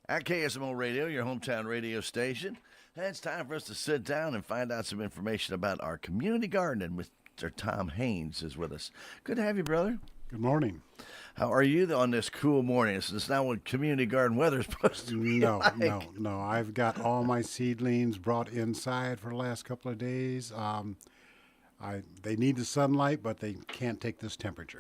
At KSMO Radio, your hometown radio station. And it's time for us to sit down and find out some information about our community garden. And Mr. Tom Haynes is with us. Good to have you, brother. Good morning. How are you on this cool morning? It's not what community garden weather is supposed to be like. No. I've got all my seedlings brought inside for the last couple of days. They need the sunlight, but they can't take this temperature.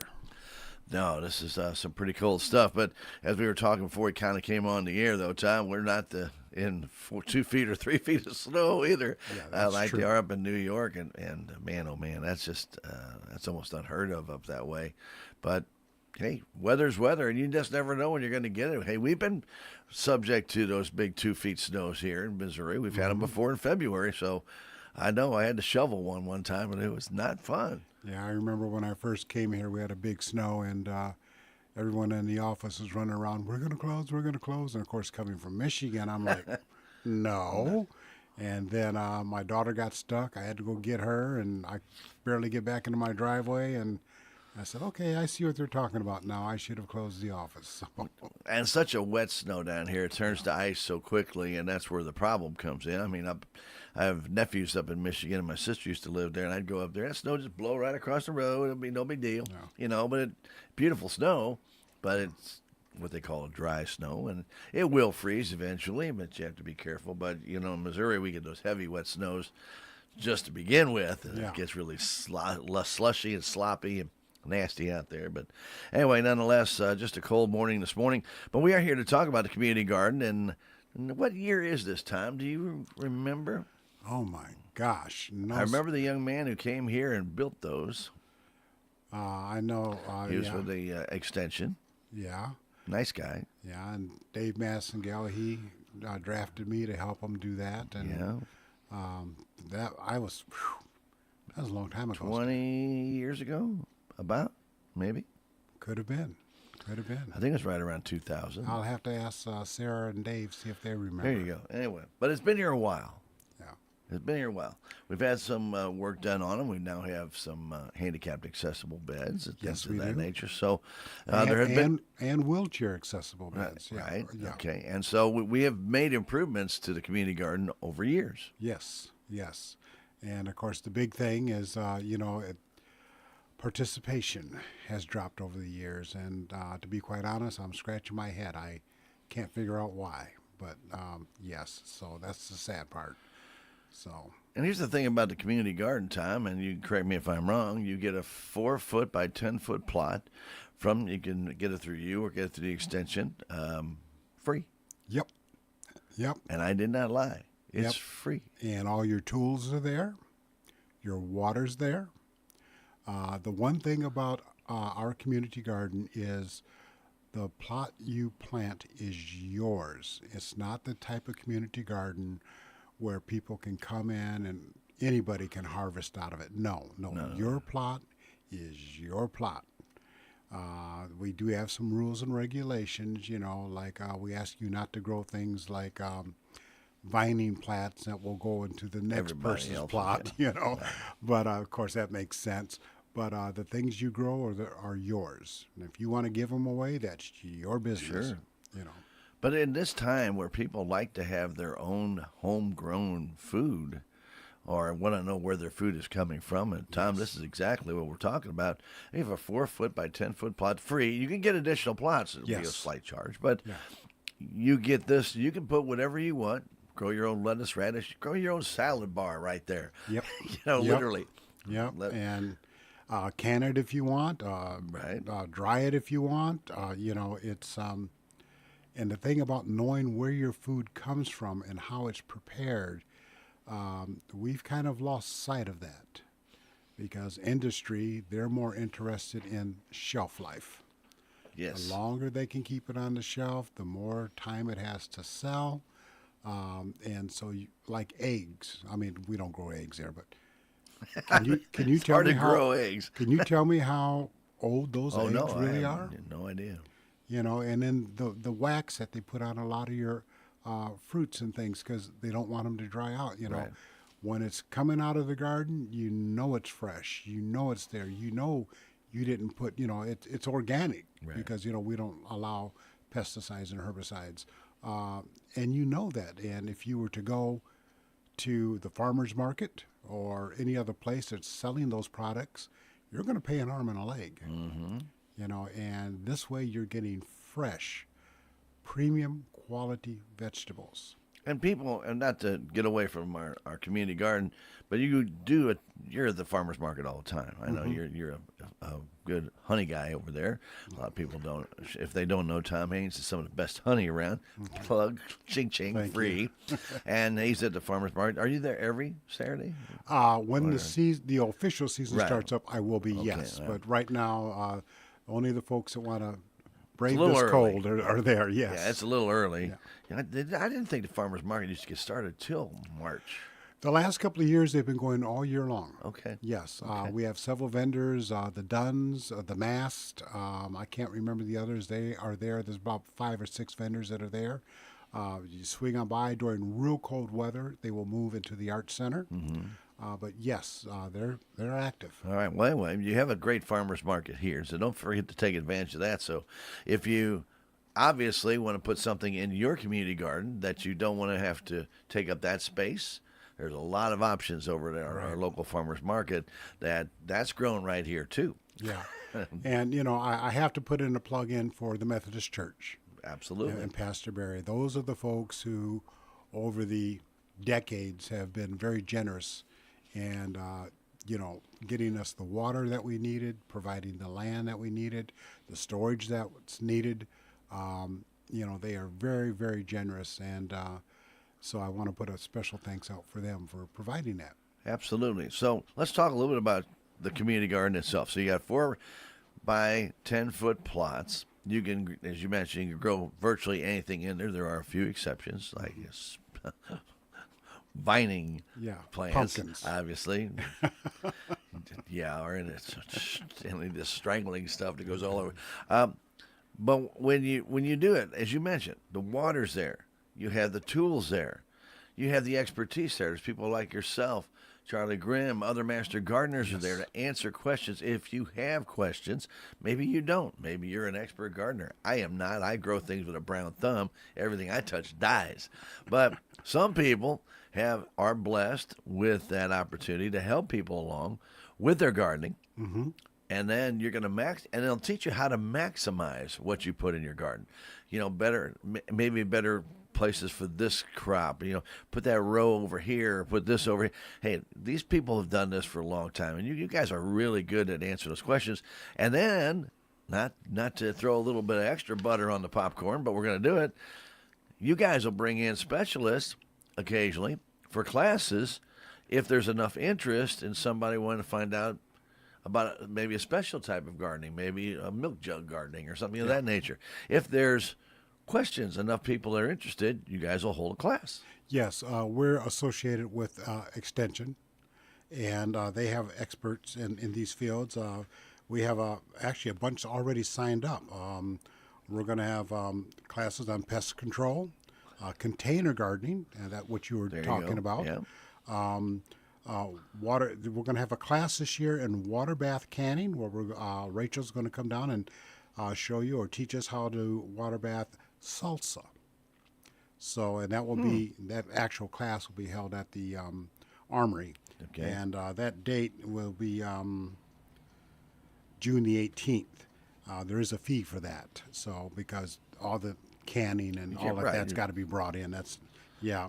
No, this is some pretty cool stuff. But as we were talking before we kind of came on the air, though, Tom, we're not in 2 feet or 3 feet of snow either, like true. they are up in New York. And man, oh man, that's just that's almost unheard of up that way. But hey, weather's weather, and you just never know when you're going to get it. Hey, we've been subject to those big 2 feet snows here in Missouri. We've had them before in February, so I know I had to shovel one time, and it was not fun. Yeah, I remember when I first came here, we had a big snow, and everyone in the office was running around, we're going to close. And, of course, coming from Michigan, I'm like, no. And then my daughter got stuck. I had to go get her, and I barely get back into my driveway, and I said, okay, I see what they're talking about now. I should have closed the office. And such a wet snow down here, it turns to ice so quickly, and that's where the problem comes in. I mean, I have nephews up in Michigan, and my sister used to live there, and I'd go up there, and snow just blow right across the road. It'd be no big deal, but beautiful snow, but it's what they call a dry snow, and it will freeze eventually, but you have to be careful. But, in Missouri, we get those heavy, wet snows just to begin with, and it gets really slushy and sloppy and nasty out there. But anyway, nonetheless, just a cold morning this morning. But we are here to talk about the community garden. And what year is this, Tom? Do you remember? Oh, my gosh. No, I remember the young man who came here and built those. I know. He was with the extension. Yeah. Nice guy. Yeah, and Dave Massengale, he drafted me to help him do that. And that was a long time ago. 20 years ago, about, maybe. Could have been. I think it was right around 2000. I'll have to ask Sarah and Dave, see if they remember. There you go. Anyway, but it's been here a while. Yeah. It's been here a while. We've had some work done on them. We now have some handicapped accessible beds and things of that nature. So there have been and wheelchair accessible beds. Right. Yeah. Okay. And so we have made improvements to the community garden over years. Yes. And of course, the big thing is, participation has dropped over the years. And to be quite honest, I'm scratching my head. I can't figure out why. But yes, so that's the sad part. So. And here's the thing about the community garden, Tom, and you can correct me if I'm wrong. You get a 4-foot by 10-foot plot you can get it through you or get it through the extension, free. Yep. And I did not lie. It's free. And all your tools are there. Your water's there. The one thing about our community garden is the plot you plant is yours. It's not the type of community garden where people can come in and anybody can harvest out of it. No. Your plot is your plot. We do have some rules and regulations, like we ask you not to grow things like vining plants that will go into the next person's plot, But of course that makes sense. But the things you grow are yours. And if you want to give them away, that's your business. Sure. But in this time where people like to have their own homegrown food or want to know where their food is coming from, and Tom, this is exactly what we're talking about. You have a 4-foot by 10-foot plot free. You can get additional plots. It'll be a slight charge. But you get this. You can put whatever you want. Grow your own lettuce, radish. Grow your own salad bar right there. Yep. Literally. Yep. And can it if you want. Right. Dry it if you want. It's... And the thing about knowing where your food comes from and how it's prepared, we've kind of lost sight of that because industry, they're more interested in shelf life. Yes. The longer they can keep it on the shelf, the more time it has to sell. And so, like eggs, I mean, we don't grow eggs there, but can you tell me grow eggs. Can you tell me how old those eggs really are? No idea. And then the wax that they put on a lot of your fruits and things because they don't want them to dry out, Right. When it's coming out of the garden, it's fresh. It's there. You didn't put, it's organic because, we don't allow pesticides and herbicides. And you know that. And if you were to go to the farmer's market or any other place that's selling those products, you're going to pay an arm and a leg. And this way you're getting fresh, premium quality vegetables. And people, and not to get away from our community garden, but you do it. You're at the farmers market all the time. I know you're a good honey guy over there. A lot of people don't. If they don't know, Tom Haynes is some of the best honey around. Plug, ching ching, Thank free. And he's at the farmers market. Are you there every Saturday? When the official season starts up, I will be, yes. But right now, only the folks that want to brave this cold are there, yes. Yeah, it's a little early. Yeah. I didn't think the farmers market used to get started till March. The last couple of years, they've been going all year long. Okay. Yes. We have several vendors, the Duns, the Mast. I can't remember the others. They are there. There's about 5 or 6 vendors that are there. You swing on by during real cold weather. They will move into the Arts Center. But yes, they're active. All right. Well, anyway, you have a great farmers market here, so don't forget to take advantage of that. So if you obviously want to put something in your community garden that you don't want to have to take up that space, there's a lot of options over at our local farmers market that's grown right here too. Yeah. And, I have to put in a plug in for the Methodist Church. Absolutely. And Pastor Barry. Those are the folks who, over the decades, have been very generous and, getting us the water that we needed, providing the land that we needed, the storage that's needed. They are very, very generous. And so I want to put a special thanks out for them for providing that. Absolutely. So let's talk a little bit about the community garden itself. So you got 4 by 10-foot plots. You can, as you mentioned, you can grow virtually anything in there. There are a few exceptions, like vining plants, pumpkins, obviously. Or in this strangling stuff that goes all over. But when you do it, as you mentioned, the water's there. You have the tools there. You have the expertise there. There's people like yourself, Charlie Grimm, other master gardeners are there to answer questions. If you have questions, maybe you don't. Maybe you're an expert gardener. I am not. I grow things with a brown thumb. Everything I touch dies. But some people are blessed with that opportunity to help people along with their gardening. And then you're going to and they'll teach you how to maximize what you put in your garden. Maybe better places for this crop. Put that row over here, put this over here. Hey, these people have done this for a long time, and you guys are really good at answering those questions. And then, not to throw a little bit of extra butter on the popcorn, but we're going to do it. You guys will bring in specialists occasionally for classes if there's enough interest in somebody wanting to find out about maybe a special type of gardening, maybe a milk jug gardening or something of that nature. If there's questions, enough people are interested, you guys will hold a class. Yes, we're associated with Extension, and they have experts in these fields. We have actually a bunch already signed up. We're going to have classes on pest control, container gardening, and that what you were talking about. Yeah. Water. We're going to have a class this year in water bath canning, where Rachel's going to come down and show you or teach us how to water bath salsa. So, and that will be, that actual class will be held at the Armory. Okay. And that date will be June the 18th. There is a fee for that. So, because all the canning and all of that's got to be brought in.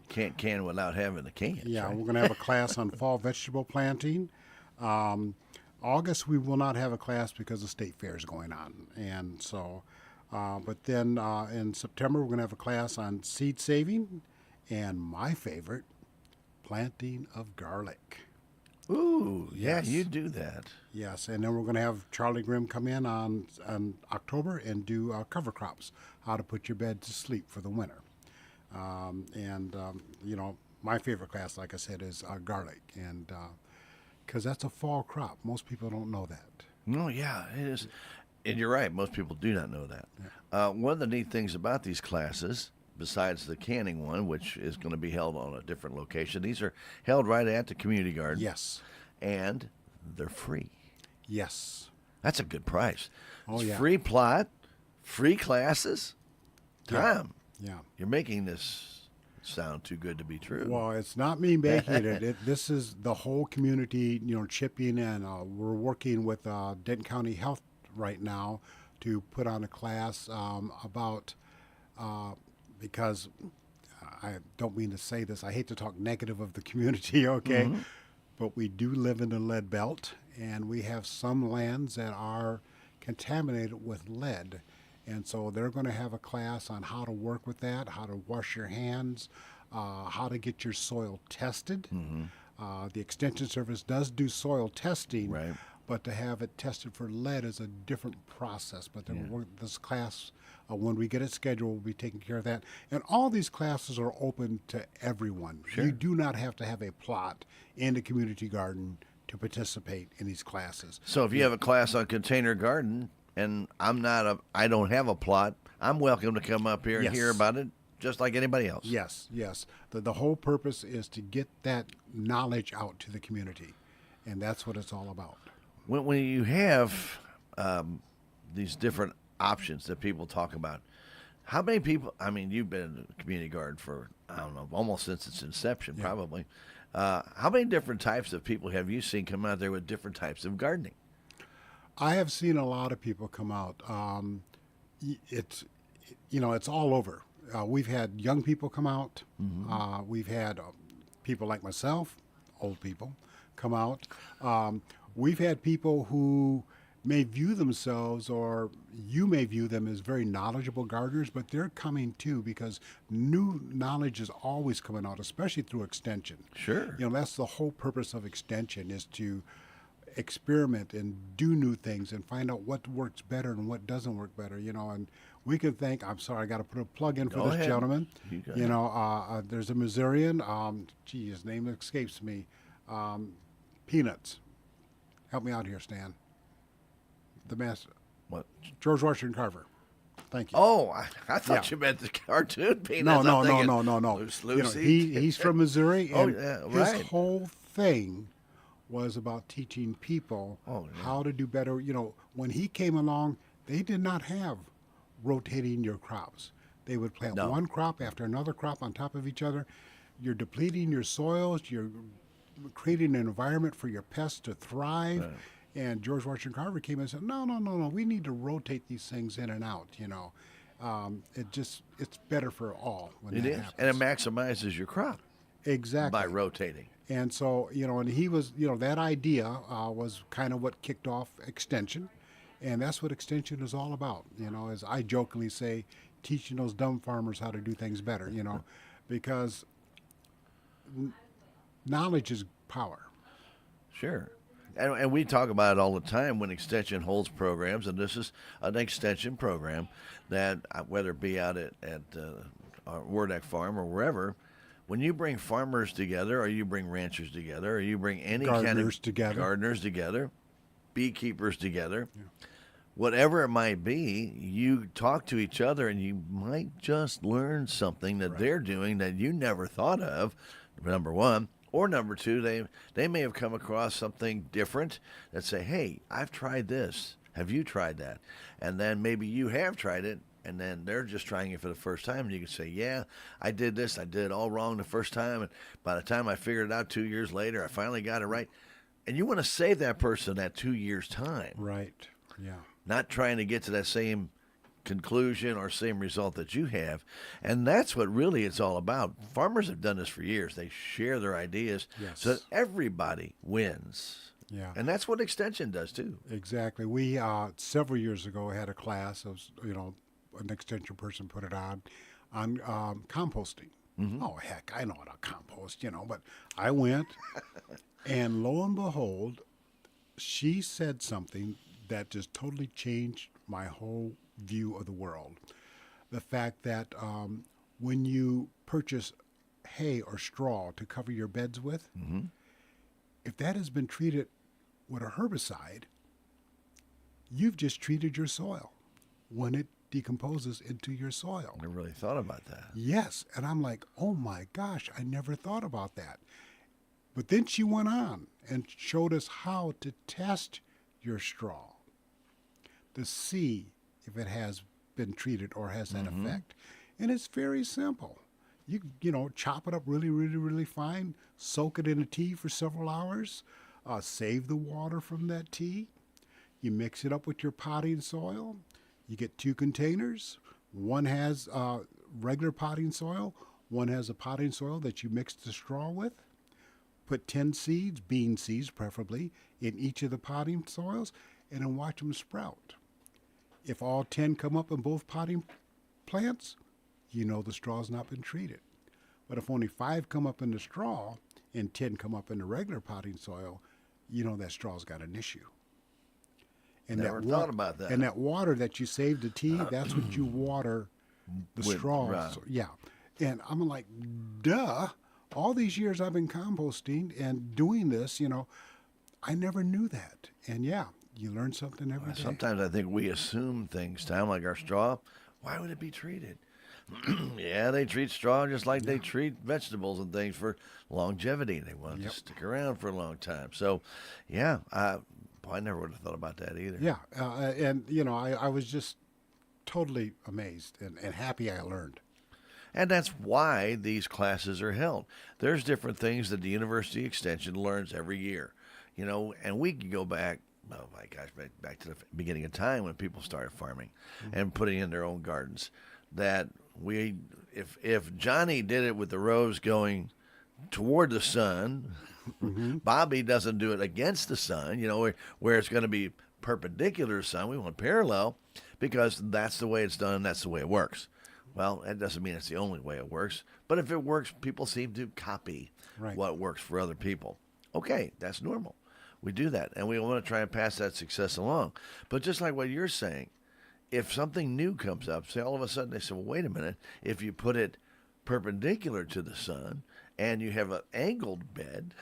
Can't can without having the cans. Yeah, right? We're going to have a class on fall vegetable planting. August, we will not have a class because the state fair is going on. And so, but then in September, we're going to have a class on seed saving and my favorite, planting of garlic. Ooh, Yes. yeah, you do that. Yes, and then we're going to have Charlie Grimm come in on October and do cover crops, how to put your bed to sleep for the winter. My favorite class, like I said, is garlic, and because that's a fall crop. Most people don't know that. No, yeah, it is. And you're right, most people do not know that. Yeah. One of the neat things about these classes, besides the canning one, which is going to be held on a different location, these are held right at the community garden. Yes. And they're free. Yes. That's a good price. Oh, It's yeah. free plot, free classes. Tom, Yeah. You're making this sound too good to be true. Well, it's not me making it. This is the whole community, chipping in. We're working with Denton County Health right now to put on a class about, because I don't mean to say this, I hate to talk negative of the community, okay? Mm-hmm. But we do live in the lead belt, and we have some lands that are contaminated with lead. And so they're going to have a class on how to work with that, how to wash your hands, how to get your soil tested. The Extension Service does do soil testing, Right. but to have it tested for lead is a different process. But this class, when we get it scheduled, will be taking care of that. And all these classes are open to everyone. Sure. You do not have to have a plot in the community garden to participate in these classes. So if you have a class on container garden and I don't have a plot, I'm welcome to come up here and Yes. hear about it just like anybody else. Yes, yes. The whole purpose is to get that knowledge out to the community, and that's what it's all about. When you have these different options that people talk about, how many people, I mean, you've been in the community garden for, I don't know, almost since its inception, Yeah. probably. How many different types of people have you seen come out there with different types of gardening? I have seen a lot of people come out. It's it's all over. We've had young people come out. We've had people like myself, old people, come out. We've had people who may view themselves, or you may view them as very knowledgeable gardeners, but they're coming too because new knowledge is always coming out, especially through extension. Sure. That's the whole purpose of extension, is to experiment and do new things and find out what works better and what doesn't work better, and we can thank, I'm sorry, I got to put a plug in for Go this ahead. gentleman. You go ahead. There's a Missourian, his name escapes me, Peanuts. Help me out here, Stan. The master, What? George Washington Carver. Thank you. Oh, I thought Yeah. you meant the cartoon peanuts. No, I'm no, no, thinking, no, no, no. Loose, You know, Lucy. he's from Missouri, Oh, and yeah, his right. whole thing was about teaching people Oh, yeah. how to do better. When he came along, they did not have rotating your crops. They would plant No. one crop after another crop on top of each other. You're depleting your soils. You're creating an environment for your pests to thrive. Right. And George Washington Carver came and said, no, no, no, no. We need to rotate these things in and out, it's better for all when It that is, happens. and it maximizes your crop Exactly. by rotating. And so, and he was, that idea was kind of what kicked off Extension. And that's what Extension is all about, as I jokingly say, teaching those dumb farmers how to do things better, because knowledge is power. Sure. And we talk about it all the time when Extension holds programs, and this is an Extension program that, whether it be out at our Wardeck Farm or wherever, when you bring farmers together, or you bring ranchers together, or you bring any kind Gardeners of together. gardeners together, beekeepers together, whatever it might be, you talk to each other, and you might just learn something that they're doing that you never thought of, number one. Or number two, they may have come across something different that say, hey, I've tried this. Have you tried that? And then maybe you have tried it, and then they're just trying it for the first time, and you can say, yeah, I did this. I did it all wrong the first time, and by the time I figured it out 2 years later, I finally got it right. And you want to save that person that 2 years' time, Right. Yeah. not trying to get to that same conclusion or same result that you have. And that's what really it's all about. Farmers have done this for years. They share their ideas so that everybody wins. Yeah. And that's what Extension does too. Exactly. We several years ago had a class of an extension person put it on composting. Oh heck, I know how to compost, but I went, and lo and behold, she said something that just totally changed my whole view of the world. The fact that when you purchase hay or straw to cover your beds with, if that has been treated with a herbicide, you've just treated your soil when it decomposes into your soil. I never really thought about that. Yes. And I'm like, oh my gosh, I never thought about that. But then she went on and showed us how to test your straw to see if it has been treated or has that effect. And it's very simple. You chop it up really, really, really fine, soak it in a tea for several hours, save the water from that tea. You mix it up with your potting soil. You get 2 containers. One has regular potting soil. One has a potting soil that you mix the straw with. Put 10 seeds, bean seeds preferably, in each of the potting soils, and then watch them sprout. If all 10 come up in both potting plants, you know the straw's not been treated. But if only 5 come up in the straw and 10 come up in the regular potting soil, you know that straw's got an issue. And Never thought about that. And that water that you saved the tea, that's what you water the straw. Right. So, yeah. And I'm like, duh. All these years I've been composting and doing this, I never knew that. And yeah, you learn something every day. Sometimes I think we assume things, Tom, like our straw. Why would it be treated? Yeah, they treat straw just like they treat vegetables and things for longevity. They want it to stick around for a long time. So, yeah, I never would have thought about that either. Yeah, and I was just totally amazed and happy I learned. And that's why these classes are held. There's different things that the University Extension learns every year, and we can go back, oh my gosh, back to the beginning of time when people started farming and putting in their own gardens. That if Johnny did it with the rows going toward the sun, Bobby doesn't do it against the sun, where it's going to be perpendicular to the sun. We want parallel because that's the way it's done and that's the way it works. Well, that doesn't mean it's the only way it works. But if it works, people seem to copy what works for other people. Okay, that's normal. We do that, and we want to try and pass that success along. But just like what you're saying, if something new comes up, say all of a sudden they say, well, wait a minute, if you put it perpendicular to the sun and you have an angled bed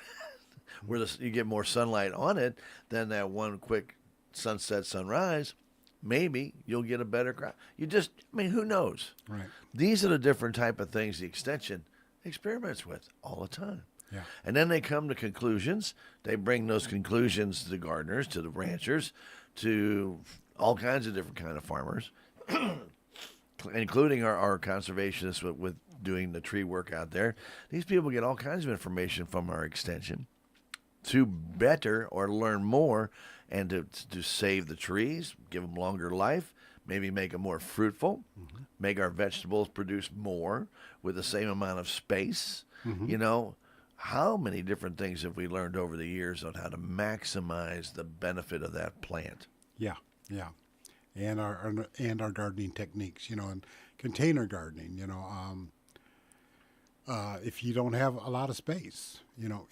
where you get more sunlight on it than that one quick sunset, sunrise, maybe you'll get a better crop. Who knows? Right. These are the different type of things the Extension experiments with all the time. Yeah. And then they come to conclusions. They bring those conclusions to the gardeners, to the ranchers, to all kinds of different kind of farmers, including our conservationists with doing the tree work out there. These people get all kinds of information from our Extension to better or learn more and to save the trees, give them longer life, maybe make them more fruitful, make our vegetables produce more with the same amount of space. How many different things have we learned over the years on how to maximize the benefit of that plant? Yeah, and our gardening techniques, and container gardening. If you don't have a lot of space,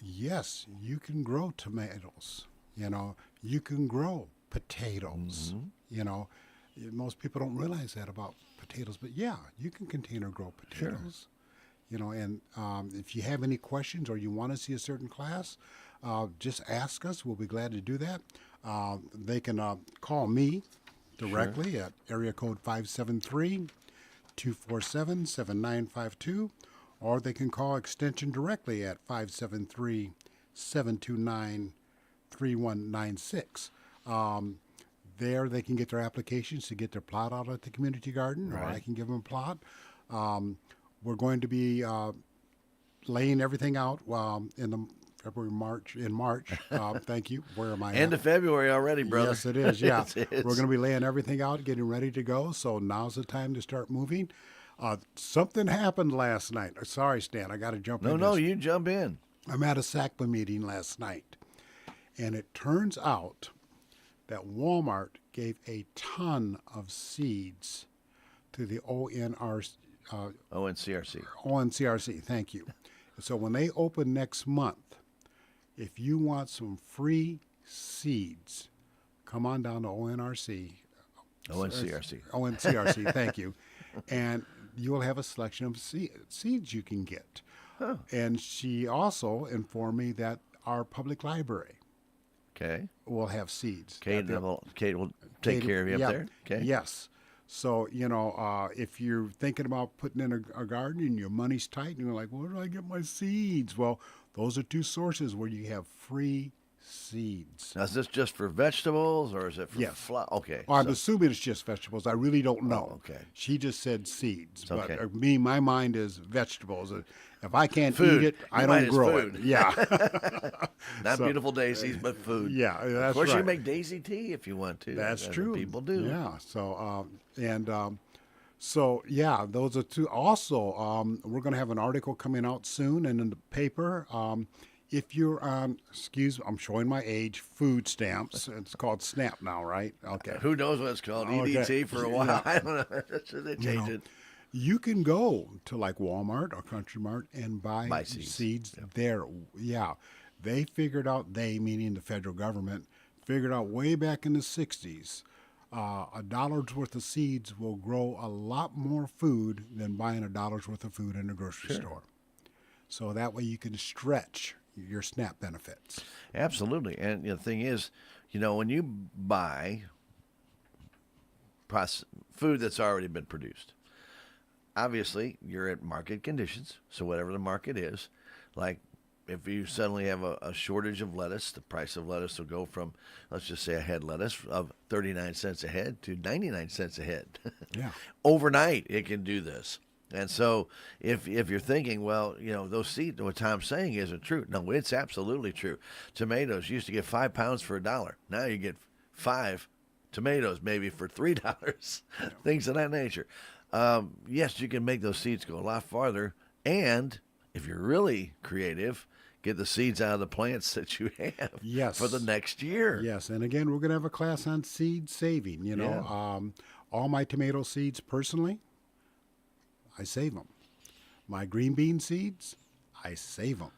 yes, you can grow tomatoes. You can grow potatoes. Most people don't realize that about potatoes, but yeah, you can container grow potatoes. And if you have any questions or you want to see a certain class, just ask us. We'll be glad to do that. They can call me directly at area code 573-247-7952, or they can call Extension directly at 573-729-3196. There they can get their applications to get their plot out at the community garden, or I can give them a plot. We're going to be laying everything out in March. Thank you. Where am I? End of February already, brother. Yes, it is. Yeah, It is. We're going to be laying everything out, getting ready to go. So now's the time to start moving. Something happened last night. Sorry, Stan, I got to jump in. No, you jump in. I'm at a SACPA meeting last night, and it turns out that Walmart gave a ton of seeds to the ONCRC. ONCRC, thank you. So when they open next month, if you want some free seeds, come on down to ONCRC, thank you. And you will have a selection of seeds you can get. Huh. And she also informed me that our public library will have seeds. Kate will take care of you up there? Okay. Yes. So, if you're thinking about putting in a garden and your money's tight and you're like, where do I get my seeds? Well, those are two sources where you have free seeds. Now, is this just for vegetables or is it for Yes. Okay. Well, I'm so- assuming it's just vegetables. I really don't know. okay. She just said seeds, but Okay. my mind is vegetables. If I can't Food. eat it, I Your mind don't is grow food. it. Yeah. Not So- beautiful daisies, but food. Yeah, Of that's course, you right. can make daisy tea if you want to. That's what true. People do. Yeah. So yeah, those are two. Also, we're going to have an article coming out soon and in the paper. If you're on, I'm showing my age, food stamps. It's called SNAP now, right? Okay. Who knows what it's called? Okay. EDT for a while. Yeah. I don't know. Should they change it? You can go to like Walmart or Country Mart and buy Buy seeds. seeds there. Yeah. They figured out, they meaning the federal government, figured out way back in the 60s, $1's worth of seeds will grow a lot more food than buying $1's worth of food in a grocery store. So that way you can stretch your SNAP benefits. Absolutely. And the thing is, when you buy food that's already been produced, obviously you're at market conditions. So whatever the market is, like if you suddenly have a shortage of lettuce, the price of lettuce will go from, let's just say a head lettuce of 39 cents a head to 99 cents a head. Yeah. Overnight, it can do this. And so if you're thinking, well, those seeds, what Tom's saying isn't true. No, it's absolutely true. Tomatoes, you used to get 5 pounds for $1. Now you get 5 tomatoes maybe for $3, things of that nature. Yes, you can make those seeds go a lot farther. And if you're really creative, get the seeds out of the plants that you have Yes. for the next year. Yes, and again, we're going to have a class on seed saving. All my tomato seeds personally, I save them. My green bean seeds, I save them.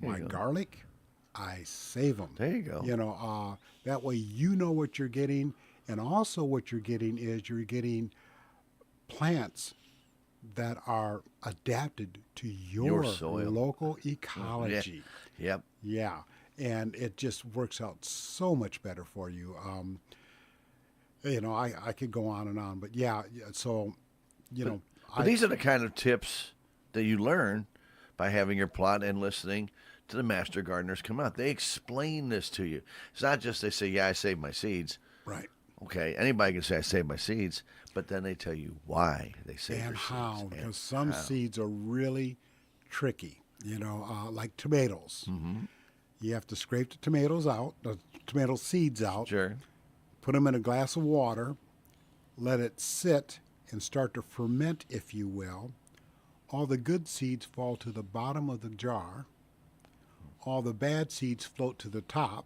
There My you go. garlic, I save them. There you go. That way you know what you're getting, and also what you're getting is you're getting plants that are adapted to your soil. local ecology. Yep. Yeah, and it just works out so much better for you. I could go on and on, but so, But these are the kind of tips that you learn by having your plot and listening to the master gardeners come out. They explain this to you. It's not just they say, yeah, I saved my seeds. right. Okay, anybody can say I saved my seeds, but then they tell you why they saved And their how, seeds. because some seeds are really tricky, like tomatoes. Mm-hmm. You have to scrape the tomatoes out, the tomato seeds out, Sure. put them in a glass of water, let it sit and start to ferment, if you will. All the good seeds fall to the bottom of the jar. All the bad seeds float to the top.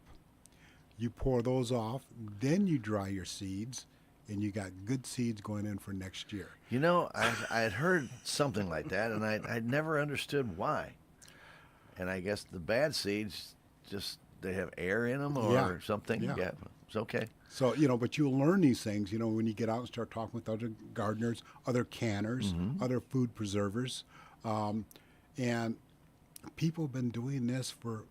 You pour those off, then you dry your seeds, and you got good seeds going in for next year. I had heard something like that, and I never understood why. And I guess the bad seeds, just they have air in them or Yeah. something. Yeah. It's okay. So, but you'll learn these things, when you get out and start talking with other gardeners, other canners, other food preservers. And people have been doing this for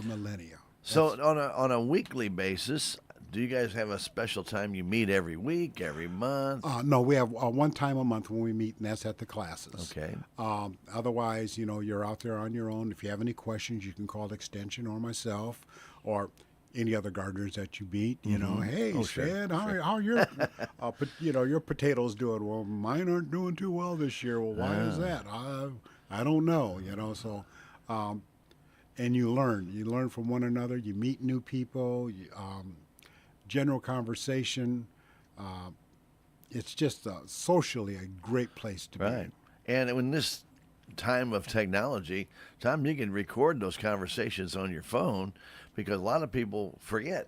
millennia. So on a weekly basis, do you guys have a special time you meet every week, every month? No, we have one time a month when we meet, and that's at the classes. Okay. Otherwise, you're out there on your own. If you have any questions, you can call Extension or myself or any other gardeners that you meet. Hey, Oh, sure, Stan, how are your, your potatoes doing? Well, mine aren't doing too well this year. Well, why is that? I don't know. So. And you learn from one another. You meet new people. General conversation. It's just socially a great place to Right. And in this time of technology, Tom, you can record those conversations on your phone because a lot of people forget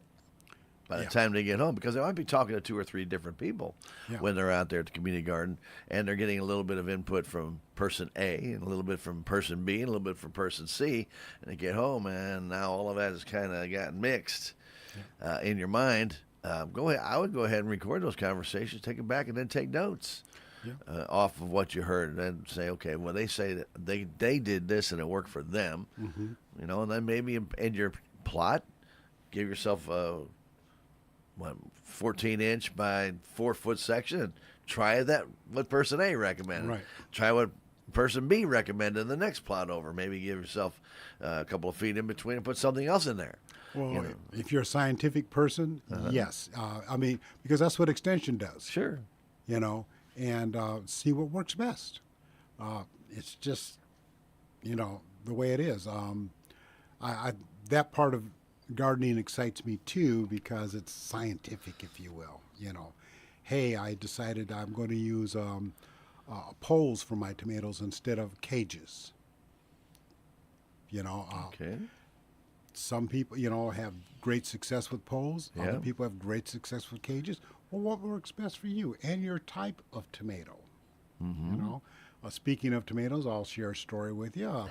by the Yeah. time they get home because they might be talking to 2 or 3 different people Yeah. when they're out there at the community garden, and they're getting a little bit of input from person A and a little bit from person B and a little bit from person be, and they get home and now all of that has kind of gotten mixed in your mind. Go ahead. I would go ahead and record those conversations, take it back, and then take notes off of what you heard, and then say, okay, well, they say that they did this and it worked for them, and then maybe in your plot, give yourself a 14-inch by 4-foot section and try that what person A recommended. Right. Try what person B recommended the next plot over. Maybe give yourself a couple of feet in between and put something else in there. Well, You know. if you're a scientific person, yes. I mean, because that's what extension does. Sure. You know, and see what works best. It's just, the way it is. I that part of gardening excites me too because it's scientific, if you will. Hey, I decided I'm going to use poles for my tomatoes instead of cages. Okay. Some people, have great success with poles. Yeah. Other people have great success with cages. Well, what works best for you and your type of tomato? Speaking of tomatoes, I'll share a story with you.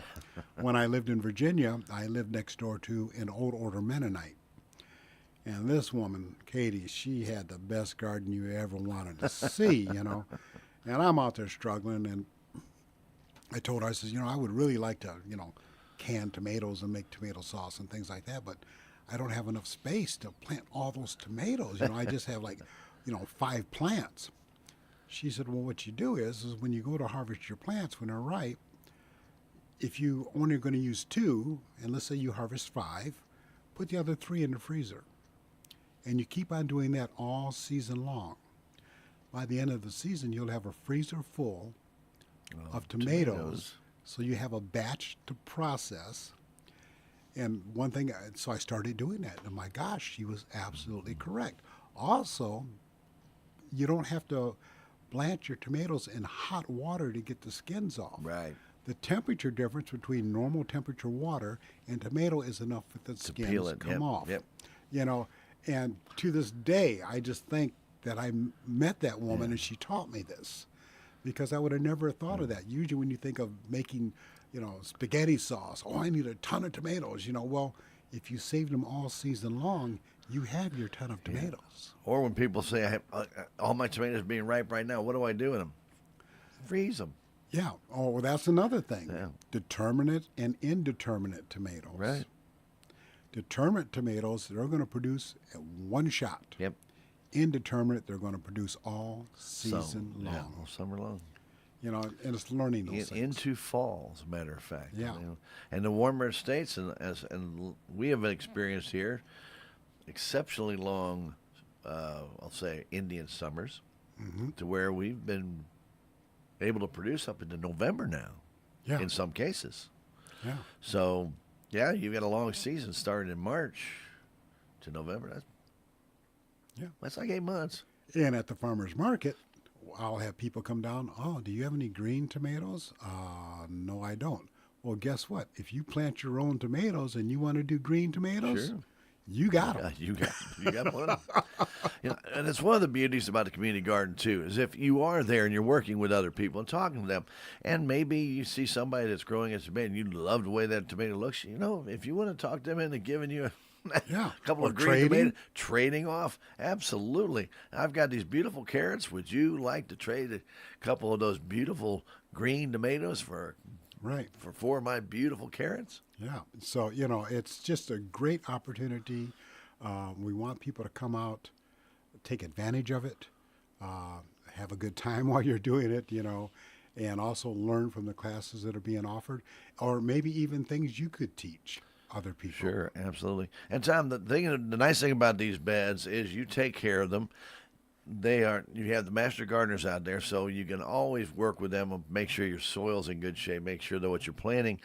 When I lived in Virginia, I lived next door to an old order Mennonite. And this woman, Katie, she had the best garden you ever wanted to see, And I'm out there struggling, and I told her, I says, I would really like to, can tomatoes and make tomato sauce and things like that, but I don't have enough space to plant all those tomatoes. I just have 5 plants. She said, well, what you do is when you go to harvest your plants when they're ripe, if you only are going to use 2, and let's say you harvest 5, put the other 3 in the freezer. And you keep on doing that all season long. By the end of the season, you'll have a freezer full of tomatoes. So you have a batch to process. And one thing, so I started doing that. And my gosh, she was absolutely correct. Also, you don't have to blanch your tomatoes in hot water to get the skins off. Right. The temperature difference between normal temperature water and tomato is enough for the skins to come off. Yep. And to this day, I just think that I met that woman and she taught me this, because I would have never thought of that. Usually when you think of making, spaghetti sauce, I need a ton of tomatoes, well, if you save them all season long, you have your ton of tomatoes. Or when people say, I have all my tomatoes being ripe right now, what do I do with them? Freeze them. Yeah. Oh, well, that's another thing. Yeah. Determinate and indeterminate tomatoes. Right. Determinate tomatoes, they're going to produce at one shot. Yep. Indeterminate, they're going to produce all season long. Yeah, all summer long. And it's learning those things. Into fall, as a matter of fact. Yeah. And the warmer states, and we have experienced here, exceptionally long, I'll say, Indian summers, to where we've been able to produce up into November now, in some cases. Yeah. So, yeah, you've got a long season starting in March to November. That's like 8 months. And at the farmer's market, I'll have people come down, do you have any green tomatoes? No, I don't. Well, guess what? If you plant your own tomatoes and you want to do green tomatoes, Sure. you got them. You got one. And it's one of the beauties about the community garden too, is if you are there and you're working with other people and talking to them, and maybe you see somebody that's growing a tomato and you love the way that tomato looks, if you want to talk them into giving you a couple of green tomatoes, trading off, absolutely. I've got these beautiful carrots. Would you like to trade a couple of those beautiful green tomatoes for 4 of my beautiful carrots? Yeah. So, it's just a great opportunity. We want people to come out, take advantage of it, have a good time while you're doing it, and also learn from the classes that are being offered, or maybe even things you could teach other people. Sure, absolutely. And Tom, the nice thing about these beds is you take care of them. You have the master gardeners out there, so you can always work with them and make sure your soil's in good shape, make sure that what you're planting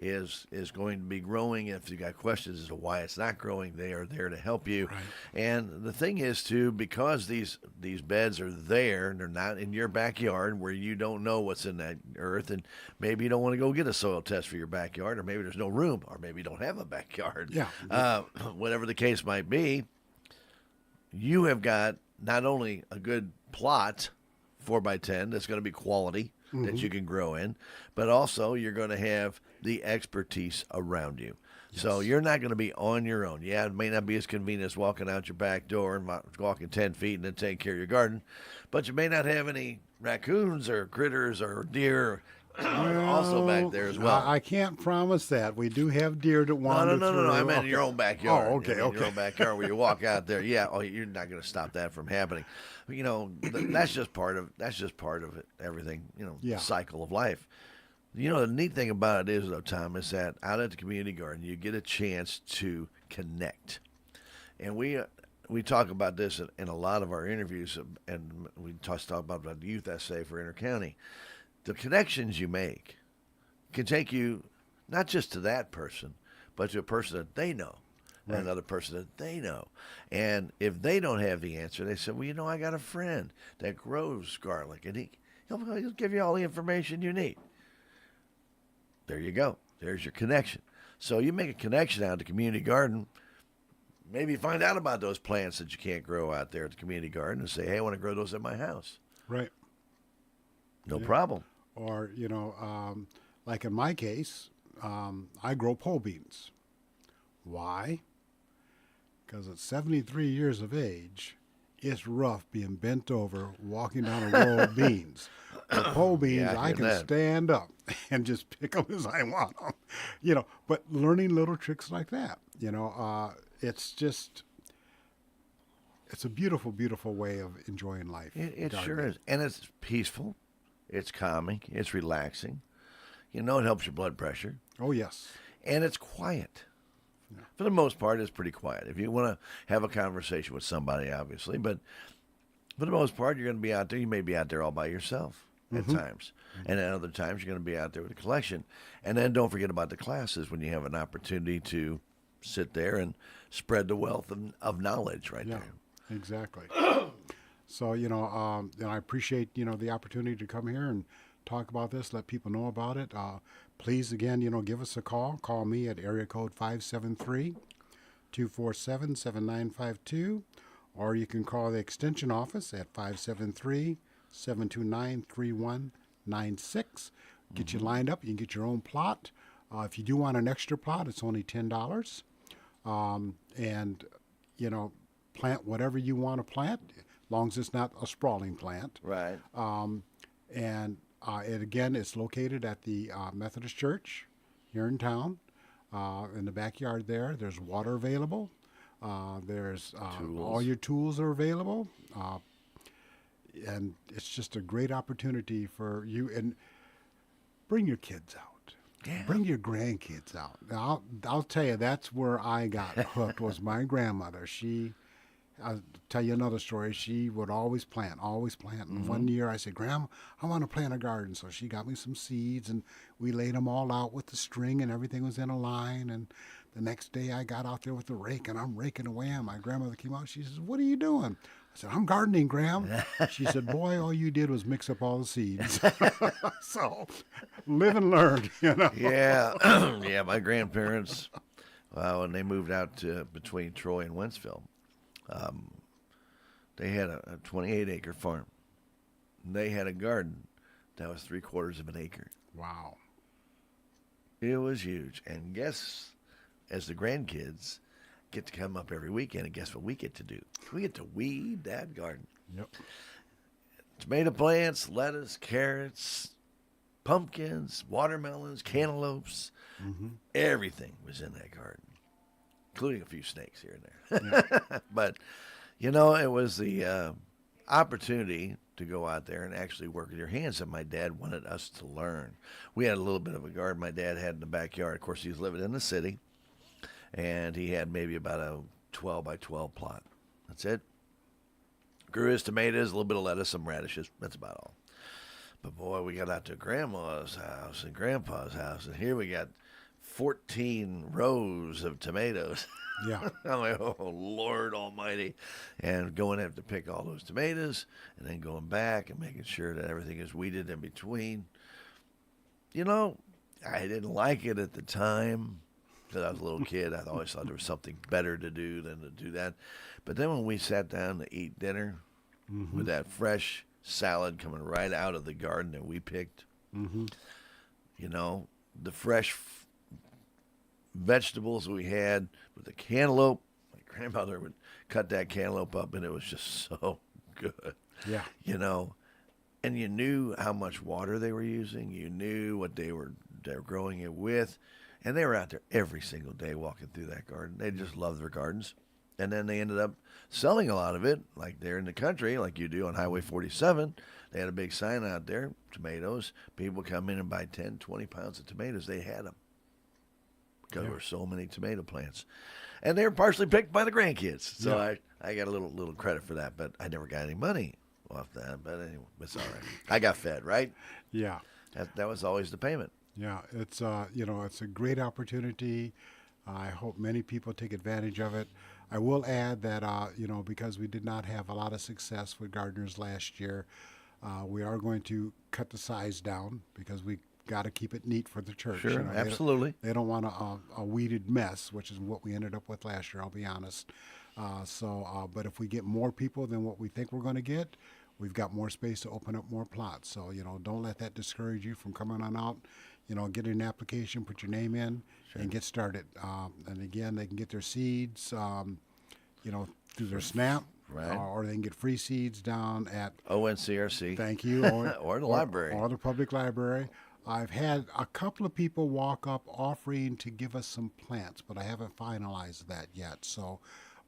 is going to be growing. If you got questions as to why it's not growing, they are there to help you. Right. And the thing is too, because these beds are there and they're not in your backyard where you don't know what's in that earth, and maybe you don't want to go get a soil test for your backyard, or maybe there's no room, or maybe you don't have a backyard. Yeah. Whatever the case might be, you have got not only a good plot, 4x10, that's going to be quality, that you can grow in, but also you're going to have the expertise around you. Yes. So you're not going to be on your own. Yeah, it may not be as convenient as walking out your back door and walking 10 feet and then taking care of your garden, but you may not have any raccoons or critters or deer also back Well, there as well. I can't promise that. We do have deer that No, no, wander no, no, through. no. I meant in Okay. your own backyard. Oh, okay, I mean, your okay. own backyard where you walk out there. Yeah. Oh, you're not going to stop that from happening. You know, that's just part of it. Everything. You know, Yeah. cycle of life. You know, the neat thing about it is, though, Tom, is that out at the community garden, you get a chance to connect, and we talk about this in a lot of our interviews, and we talk about the youth essay for Intercounty. The connections you make can take you not just to that person, but to a person that they know, and Right. another person that they know. And if they don't have the answer, they say, well, you know, I got a friend that grows garlic, and he'll give you all the information you need. There you go. There's your connection. So you make a connection out at the community garden. Maybe find out about those plants that you can't grow out there at the community garden and say, hey, I want to grow those at my house. Right. No Yeah. problem. Or, like in my case, I grow pole beans. Why? Because at 73 years of age, it's rough being bent over walking down a row of beans. The pole beans, Yeah, I I hear can that. stand up and just pick them as I want them. But learning little tricks like that, it's just, it's a beautiful, beautiful way of enjoying life. It sure gardening. is. And it's peaceful. It's calming. It's relaxing. You know, it helps your blood pressure. Oh, yes. And it's quiet. Yeah. For the most part, it's pretty quiet. If you want to have a conversation with somebody, obviously. But for the most part, you're going to be out there. You may be out there all by yourself at times. And at other times, you're going to be out there with a collection. And then don't forget about the classes when you have an opportunity to sit there and spread the wealth of knowledge right Yeah, there. exactly. So, and I appreciate, the opportunity to come here and talk about this, let people know about it. Please, again, give us a call. Call me at area code 573-247-7952, or you can call the extension office at 573-729-3196. Get you lined up. You can get your own plot. If you do want an extra plot, it's only $10. And, plant whatever you want to plant, as long as it's not a sprawling plant. Right. And again, it's located at the Methodist Church here in town. In the backyard there's water available. There's all your tools are available. And it's just a great opportunity for you. And bring your kids out. Yeah. Bring your grandkids out. Now, I'll tell you, that's where I got hooked, was my grandmother. I'll tell you another story. She would always plant. And one year I said, Grandma, I want to plant a garden. So she got me some seeds, and we laid them all out with the string, and everything was in a line. And the next day I got out there with the rake, and I'm raking away. And my grandmother came out. She says, what are you doing? I said, I'm gardening, Gram. She said, boy, all you did was mix up all the seeds. So live and learn, Yeah. Yeah, my grandparents, when they moved out between Troy and Wentzville, they had a 28-acre farm. They had a garden that was 3/4 of an acre. Wow. It was huge. And guess, as the grandkids get to come up every weekend, and guess what we get to do? We get to weed that garden. Yep. Tomato plants, lettuce, carrots, pumpkins, watermelons, cantaloupes. Everything was in that garden, including a few snakes here and there. Yeah. But, it was the opportunity to go out there and actually work with your hands that my dad wanted us to learn. We had a little bit of a garden my dad had in the backyard. Of course, he was living in the city, and he had maybe about a 12 by 12 plot. That's it. Grew his tomatoes, a little bit of lettuce, some radishes. That's about all. But boy, we got out to Grandma's house and Grandpa's house, and here we got 14 rows of tomatoes. Yeah. I'm like, oh, Lord Almighty. And going to have to pick all those tomatoes and then going back and making sure that everything is weeded in between. I didn't like it at the time because I was a little kid. I always thought there was something better to do than to do that. But then when we sat down to eat dinner with that fresh salad coming right out of the garden that we picked, the fresh vegetables we had with the cantaloupe. My grandmother would cut that cantaloupe up, and it was just so good. Yeah. and you knew how much water they were using. You knew what they're growing it with, and they were out there every single day walking through that garden. They just loved their gardens, and then they ended up selling a lot of it, like there in the country, like you do on Highway 47. They had a big sign out there, tomatoes. People come in and buy 10, 20 pounds of tomatoes. They had them because there were so many tomato plants, and they were partially picked by the grandkids. So I got a little credit for that, but I never got any money off that. But anyway, it's all right. I got fed, right? Yeah. That was always the payment. Yeah, it's it's a great opportunity. I hope many people take advantage of it. I will add that because we did not have a lot of success with gardeners last year, we are going to cut the size down because we got to keep it neat for the church. Sure, absolutely. They don't want a weeded mess, which is what we ended up with last year. I'll be honest. But if we get more people than what we think we're going to get, we've got more space to open up more plots. So don't let that discourage you from coming on out. Get an application, put your name in, and get started. And again, they can get their seeds, through their SNAP, right. Or they can get free seeds down at ONCRC. Thank you, or the library, or the public library. I've had a couple of people walk up offering to give us some plants, but I haven't finalized that yet. So,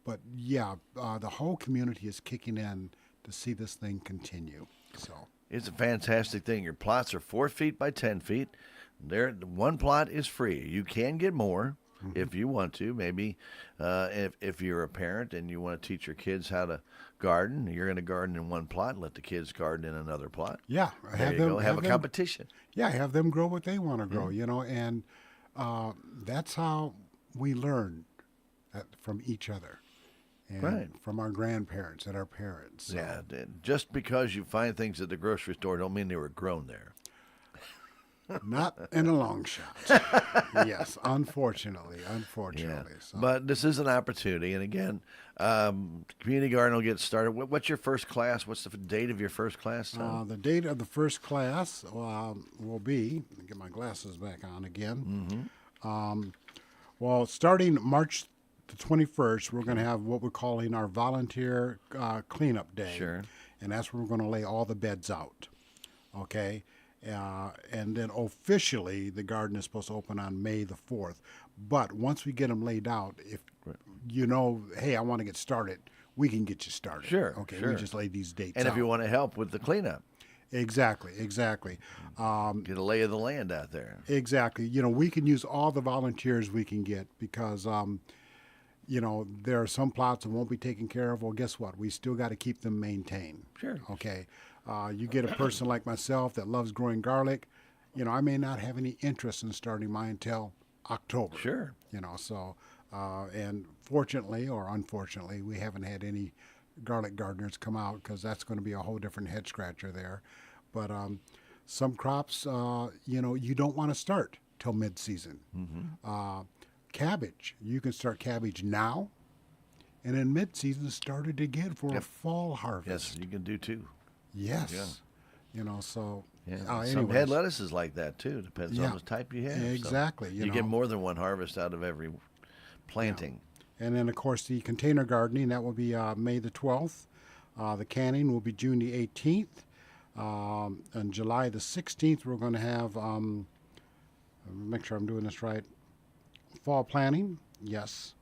but yeah, the whole community is kicking in to see this thing continue. So it's a fantastic thing. Your plots are 4 feet by 10 feet. One plot is free. You can get more if you want to. Maybe if you're a parent and you want to teach your kids how to garden, you're going to garden in one plot and let the kids garden in another plot. Yeah, have a competition. Yeah, have them grow what they want to grow. And that's how we learn from each other. And from our grandparents and our parents. So. Yeah, just because you find things at the grocery store don't mean they were grown there. Not in a long shot. Yes, unfortunately. Yeah. So. But this is an opportunity. And again, community garden will get started. What's your first class? What's the date of your first class? The date of the first class will be, let me get my glasses back on again. Starting March the 21st, we're going to have what we're calling our volunteer cleanup day. Sure. And that's where we're going to lay all the beds out. Okay? And then officially, the garden is supposed to open on May the 4th. But once we get them laid out, if hey, I want to get started, we can get you started. Sure. Okay, sure. we just lay these dates and out. if you want to help with the cleanup. Exactly. Get a lay of the land out there. Exactly. We can use all the volunteers we can get because, there are some plots that won't be taken care of. Well, guess what? We still got to keep them maintained. Sure. Okay. You get a person like myself that loves growing garlic. I may not have any interest in starting mine until October. Sure. And fortunately or unfortunately, we haven't had any garlic gardeners come out because that's going to be a whole different head scratcher there. But some crops, you don't want to start till mid-season. Cabbage, you can start cabbage now, and in mid-season start it again for a fall harvest. Yes, you can do too. Yes. Yeah. So. Yeah. Some head lettuce is like that too. Depends on the type you have. Exactly. So you get more than one harvest out of every planting. Yeah. And then, of course, the container gardening, that will be May the 12th. The canning will be June the 18th. And July the 16th, we're going to have, make sure I'm doing this right, fall planting. Yes.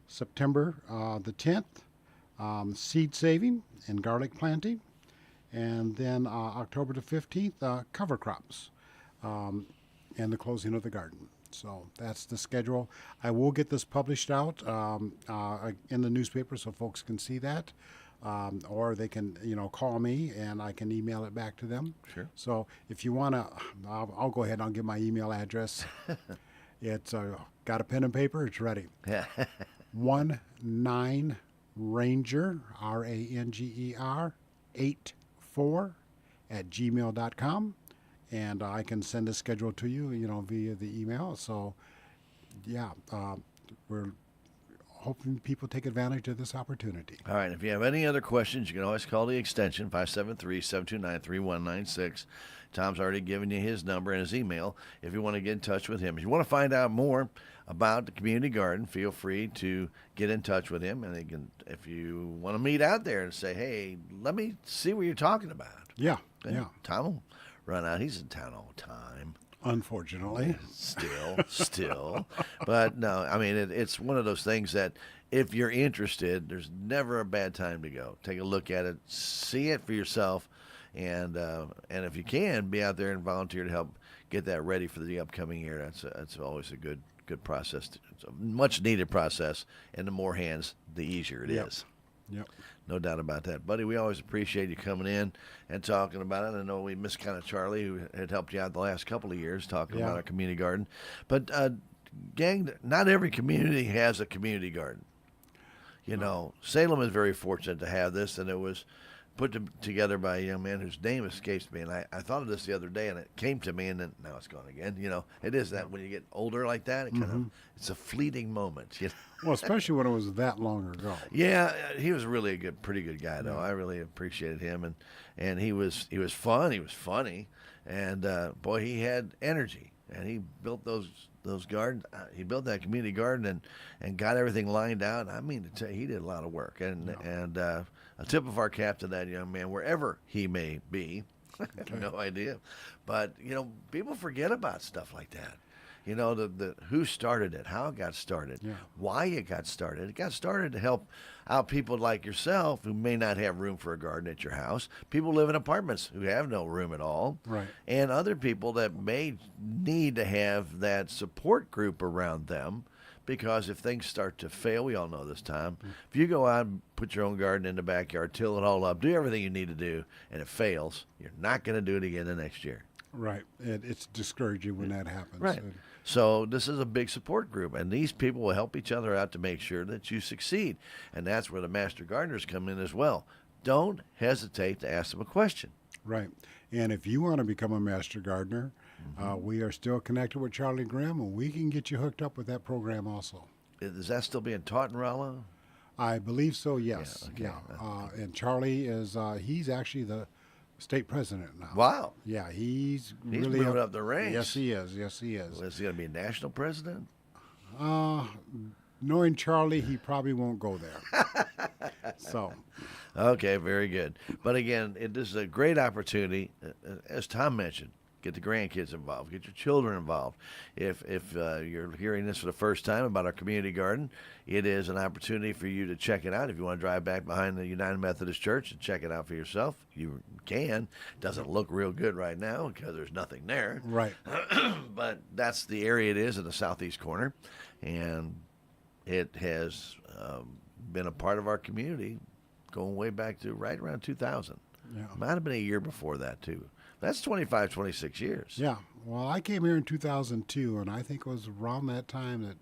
September the 10th, seed saving and garlic planting. And then October the 15th, cover crops and the closing of the garden. So that's the schedule. I will get this published out in the newspaper so folks can see that. Or they can, call me and I can email it back to them. Sure. So if you want to, I'll go ahead and I'll give my email address. It's got a pen and paper. It's ready. 19 Ranger, RANGER, 84@gmail.com. And I can send a schedule to you, via the email. So, yeah, we're hoping people take advantage of this opportunity. All right. If you have any other questions, you can always call the extension 573-729-3196. Tom's already given you his number and his email if you want to get in touch with him. If you want to find out more about the community garden, feel free to get in touch with him. And if you want to meet out there and say, hey, let me see what you're talking about. Yeah. Tom will run out. He's in town all the time. Unfortunately. Still. But no, I mean, it's one of those things that if you're interested, there's never a bad time to go. Take a look at it, see it for yourself, and if you can, be out there and volunteer to help get that ready for the upcoming year. That's always a good process. It's a much needed process, and the more hands, the easier it is. Yep. No doubt about that. Buddy, we always appreciate you coming in and talking about it. I know we missed kind of Charlie, who had helped you out the last couple of years talking about our community garden. But, gang, not every community has a community garden. You know, Salem is very fortunate to have this, and it was put together by a young man whose name escapes me. And I thought of this the other day, and it came to me, and then now it's gone again. You know, it is that when you get older like that, it's a fleeting moment. You know? Well, especially when it was that long ago. Yeah, he was really a pretty good guy, though. I really appreciated him, and he was fun. He was funny, and boy, he had energy, and he built those gardens. He built that community garden and got everything lined out. I mean to tell you, he did a lot of work, and a tip of our cap to that young man, wherever he may be. I have no idea, but you know, people forget about stuff like that. You know, the who started it, how it got started, why it got started. It got started to help out people like yourself who may not have room for a garden at your house, people who live in apartments who have no room at all, right, and other people that may need to have that support group around them, because if things start to fail, we all know this time, if you go out and put your own garden in the backyard, till it all up, do everything you need to do, and it fails, you're not going to do it again the next year. Right. It's discouraging when that happens. Right. So this is a big support group, and these people will help each other out to make sure that you succeed. And that's where the Master Gardeners come in as well. Don't hesitate to ask them a question. Right. And if you want to become a Master Gardener, we are still connected with Charlie Grimm, and we can get you hooked up with that program also. Is that still being taught in Rolla? I believe so, yes. Yeah, okay. And Charlie he's actually the state president now. Wow. Yeah, he's really moving up the ranks. Yes, he is. Yes, he is. Well, is he going to be a national president? Knowing Charlie, he probably won't go there. So. Okay, very good. But again, this is a great opportunity, as Tom mentioned. Get the grandkids involved. Get your children involved. If you're hearing this for the first time about our community garden, it is an opportunity for you to check it out. If you want to drive back behind the United Methodist Church and check it out for yourself, you can. Doesn't look real good right now because there's nothing there. Right. But that's the area it is in the southeast corner, and it has been a part of our community going way back to right around 2000. Yeah. Might have been a year before that, too. That's 25, 26 years. Yeah. Well, I came here in 2002, and I think it was around that time that,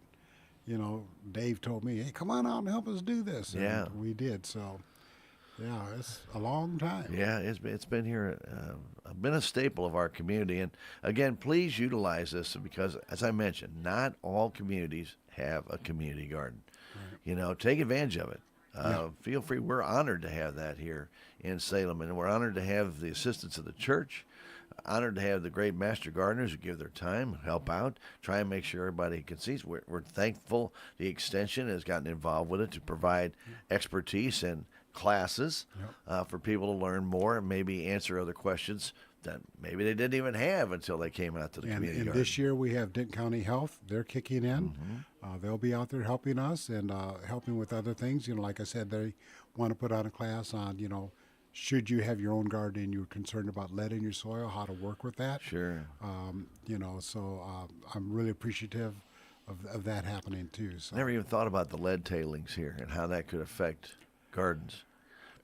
Dave told me, hey, come on out and help us do this. And we did. So, yeah, it's a long time. Yeah, it's been here, been a staple of our community. And, again, please utilize this because, as I mentioned, not all communities have a community garden. Right. Take advantage of it. Feel free. We're honored to have that here in Salem, and we're honored to have the assistance of the church, honored to have the great Master Gardeners who give their time, help out, try and make sure everybody can see. We're thankful the Extension has gotten involved with it to provide expertise and classes for people to learn more and maybe answer other questions that maybe they didn't even have until they came out to the community garden. And this year we have Denton County Health. They're kicking in. They'll be out there helping us and helping with other things. Like I said, they want to put on a class on, should you have your own garden and you're concerned about lead in your soil, how to work with that. Sure. So I'm really appreciative of that happening too. So. Never even thought about the lead tailings here and how that could affect gardens.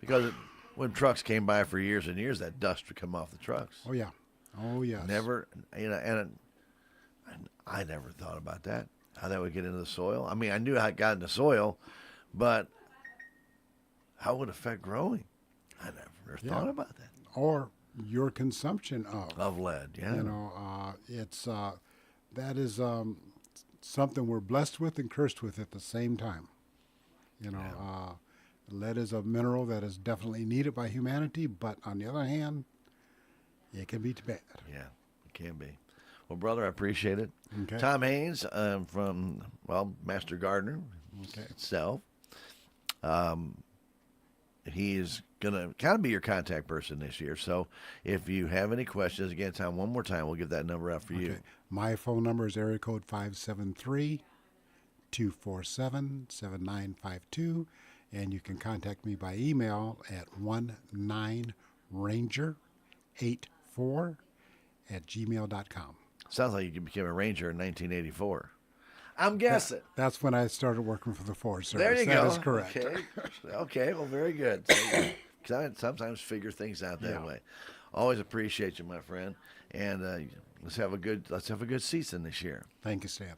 Because when trucks came by for years and years, that dust would come off the trucks. Oh, yeah. Oh, yes. Never, and I never thought about that, how that would get into the soil. I mean, I knew how it got in the soil, but how it would affect growing? I never thought about that. Or your consumption of lead, yeah. It's that is something we're blessed with and cursed with at the same time. You know, lead is a mineral that is definitely needed by humanity, but on the other hand, it can be too bad. Yeah, it can be. Well, brother, I appreciate it. Okay. Tom Haynes from, well, Master Gardener itself. He is going to kind of be your contact person this year. So if you have any questions, again, Tom, one more time, we'll give that number out for you. My phone number is area code 573-247-7952, and you can contact me by email at 19ranger84@gmail.com. Sounds like you became a ranger in 1984. I'm guessing. That's when I started working for the Forest Service. There you go. That is correct. Okay. Well, very good. So, I sometimes figure things out that way. Always appreciate you, my friend. And let's have a good season this year. Thank you, Stan.